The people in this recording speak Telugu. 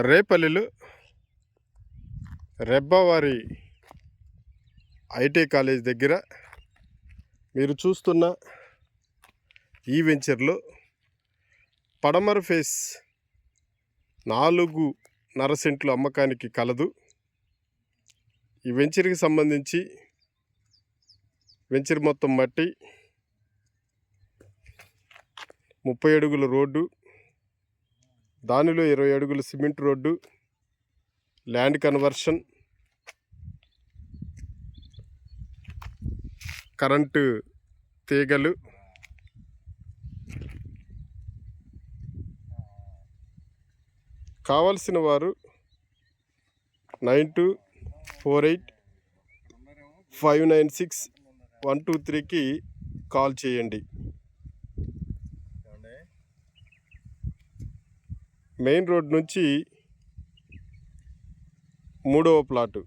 రేపల్లిలో రెబ్బవారి ఐటీ కాలేజ్ దగ్గర మీరు చూస్తున్న ఈ వెంచర్లో పడమర ఫేస్ 4.5 సెంట్లు అమ్మకానికి కలదు. ఈ వెంచర్కి సంబంధించి వెంచర్ మొత్తం మట్టి, 30 అడుగుల రోడ్డు, దానిలో 20 అడుగుల cement road, land conversion, current తీగలు, కావలసిన వారు 9248596123కి కాల్ చేయండి. మెయిన్ రోడ్ నుంచి 3వ ప్లాటు.